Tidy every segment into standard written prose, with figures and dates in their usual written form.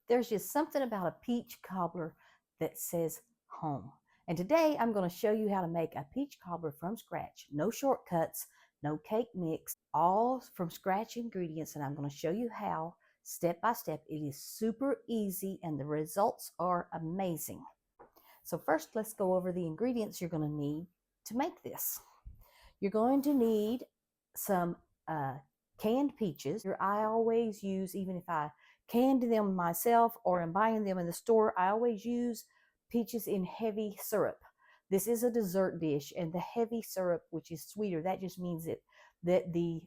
There's just something about a peach cobbler that says home. And today I'm going to show you how to make a peach cobbler from scratch. No shortcuts, no cake mix, all from scratch ingredients. And I'm going to show you how step by step. It is super easy and the results are amazing. So first, let's go over the ingredients you're going to need to make this. You're going to need some canned peaches. I always use, even if I canned them myself or am buying them in the store, I always use peaches in heavy syrup. This is a dessert dish, and the heavy syrup, which is sweeter, that just means that the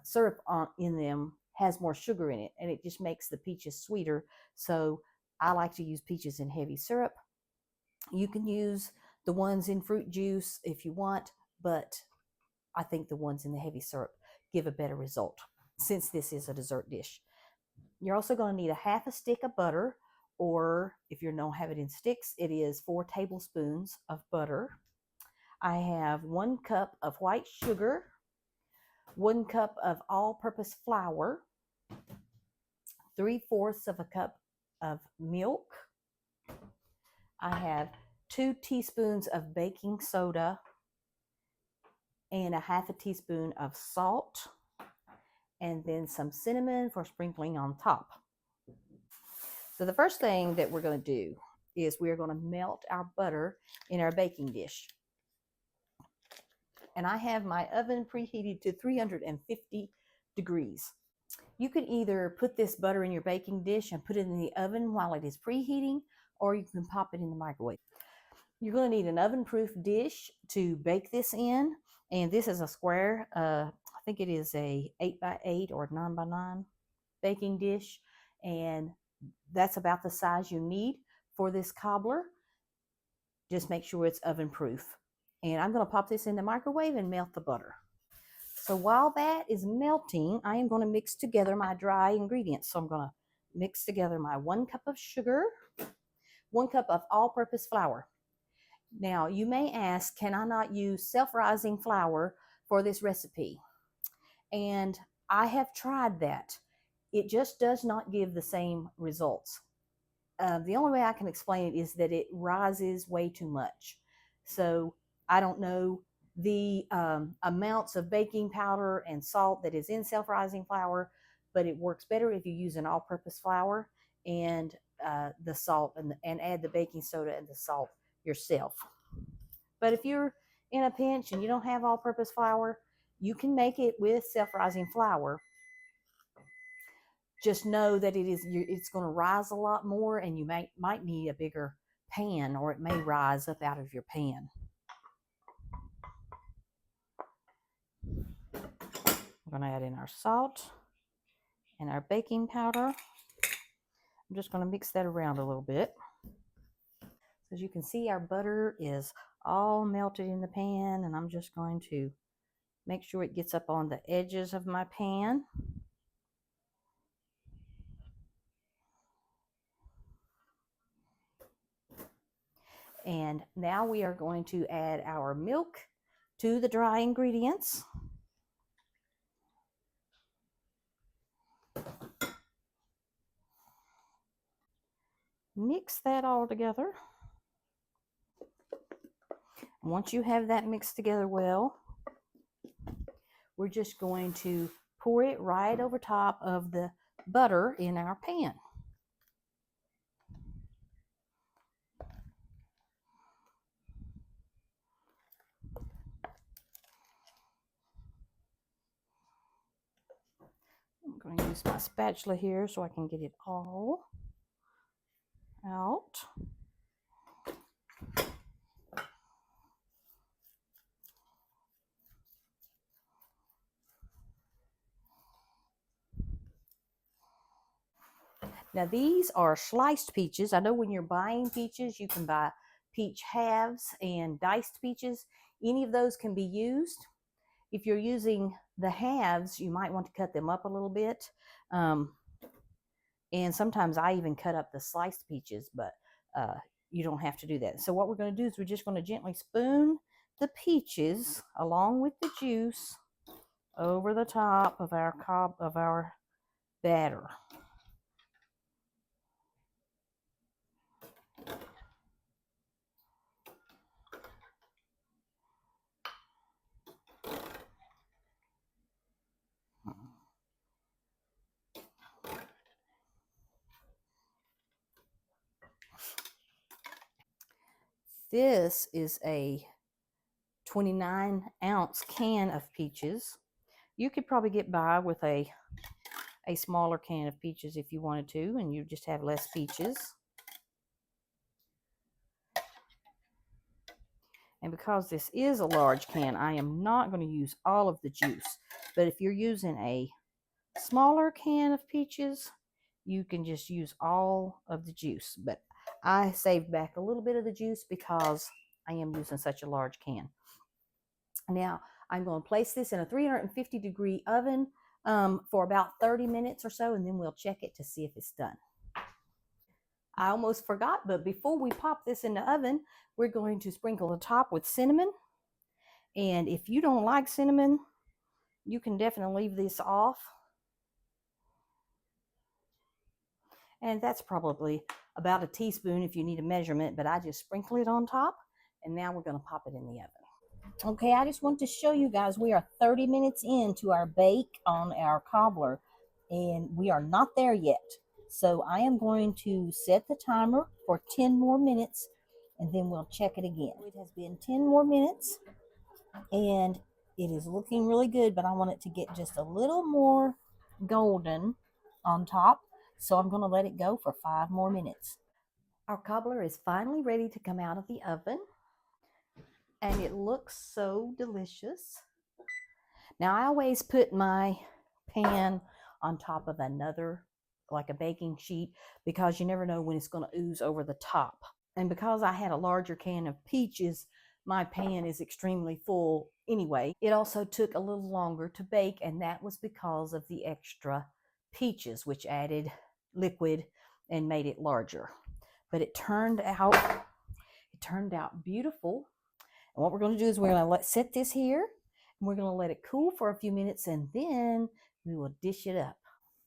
syrup in them has more sugar in it, and it just makes the peaches sweeter. So I like to use peaches in heavy syrup. You can use the ones in fruit juice if you want, but I think the ones in the heavy syrup give a better result since this is a dessert dish. You're also going to need a half a stick of butter, or if you don't have it in sticks, it is 4 tablespoons of butter. I have 1 cup of white sugar, 1 cup of all-purpose flour, 3/4 of a cup of milk. I have 2 teaspoons of baking soda and a half a teaspoon of salt, and then some cinnamon for sprinkling on top. So the first thing that we're going to do is we're going to melt our butter in our baking dish. And I have my oven preheated to 350 degrees. You can either put this butter in your baking dish and put it in the oven while it is preheating, or you can pop it in the microwave. You're going to need an oven-proof dish to bake this in, and this is a square. I think it is a 8x8 or 9x9 baking dish, and that's about the size you need for this cobbler. Just make sure it's oven-proof. And I'm going to pop this in the microwave and melt the butter. So while that is melting, I am going to mix together my dry ingredients. So I'm going to mix together my 1 cup of sugar, 1 cup of all-purpose flour. Now, you may ask, can I not use self-rising flour for this recipe? And I have tried that. It just does not give the same results. The only way I can explain it is that it rises way too much. So I don't know the amounts of baking powder and salt that is in self-rising flour, but it works better if you use an all-purpose flour and the salt and add the baking soda and the salt yourself. But if you're in a pinch and you don't have all-purpose flour, you can make it with self-rising flour. Just know that it's going to rise a lot more, and you might need a bigger pan, or it may rise up out of your pan. We're going to add in our salt and our baking powder. I'm just going to mix that around a little bit. As you can see, our butter is all melted in the pan, and I'm just going to make sure it gets up on the edges of my pan. And now we are going to add our milk to the dry ingredients. Mix that all together. Once you have that mixed together well, we're just going to pour it right over top of the butter in our pan. I'm going to use my spatula here so I can get it all out. Now these are sliced peaches. I know when you're buying peaches, you can buy peach halves and diced peaches. Any of those can be used. If you're using the halves, you might want to cut them up a little bit. And sometimes I even cut up the sliced peaches, but you don't have to do that. So what we're going to do is we're just going to gently spoon the peaches along with the juice over the top of our batter. This is a 29-ounce can of peaches. You could probably get by with a smaller can of peaches if you wanted to, and you just have less peaches. And because this is a large can, I am not going to use all of the juice. But if you're using a smaller can of peaches, you can just use all of the juice. But I saved back a little bit of the juice because I am using such a large can. Now, I'm going to place this in a 350-degree oven for about 30 minutes or so, and then we'll check it to see if it's done. I almost forgot, but before we pop this in the oven, we're going to sprinkle the top with cinnamon. And if you don't like cinnamon, you can definitely leave this off. And that's probably about a teaspoon if you need a measurement, but I just sprinkle it on top. And now we're going to pop it in the oven. Okay, I just want to show you guys we are 30 minutes into our bake on our cobbler, and we are not there yet. So I am going to set the timer for 10 more minutes, and then we'll check it again. It has been 10 more minutes, and it is looking really good, but I want it to get just a little more golden on top. So I'm going to let it go for 5 more minutes. Our cobbler is finally ready to come out of the oven, and it looks so delicious. Now, I always put my pan on top of another, like a baking sheet, because you never know when it's going to ooze over the top. And because I had a larger can of peaches, my pan is extremely full anyway. It also took a little longer to bake, and that was because of the extra peaches, which added liquid and made it larger. But it turned out beautiful. And what we're going to do is we're going to set this here, and we're going to let it cool for a few minutes, and then we will dish it up.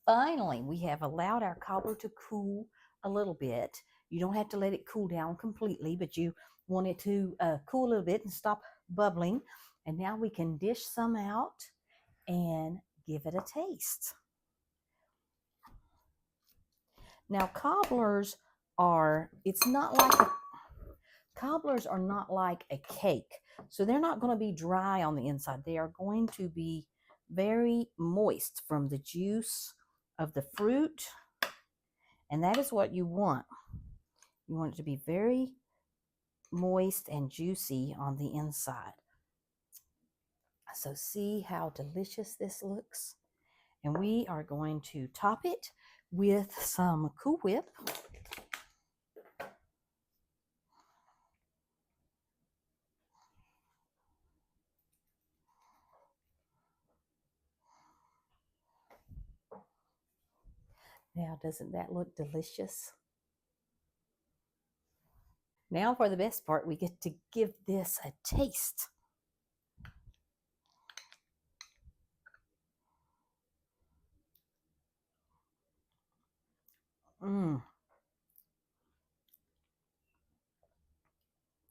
Finally, we have allowed our cobbler to cool a little bit. You don't have to let it cool down completely, but you want it to cool a little bit and stop bubbling. And now we can dish some out and give it a taste. Now, cobblers are not like a cake. So they're not going to be dry on the inside. They are going to be very moist from the juice of the fruit. And that is what you want. You want it to be very moist and juicy on the inside. So see how delicious this looks. And we are going to top it with some Cool Whip. Now, doesn't that look delicious? Now for the best part, we get to give this a taste.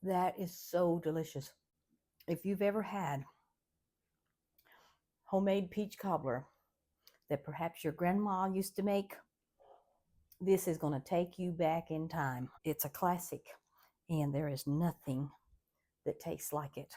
That is so delicious. If you've ever had homemade peach cobbler that perhaps your grandma used to make, this is going to take you back in time. It's a classic, and there is nothing that tastes like it.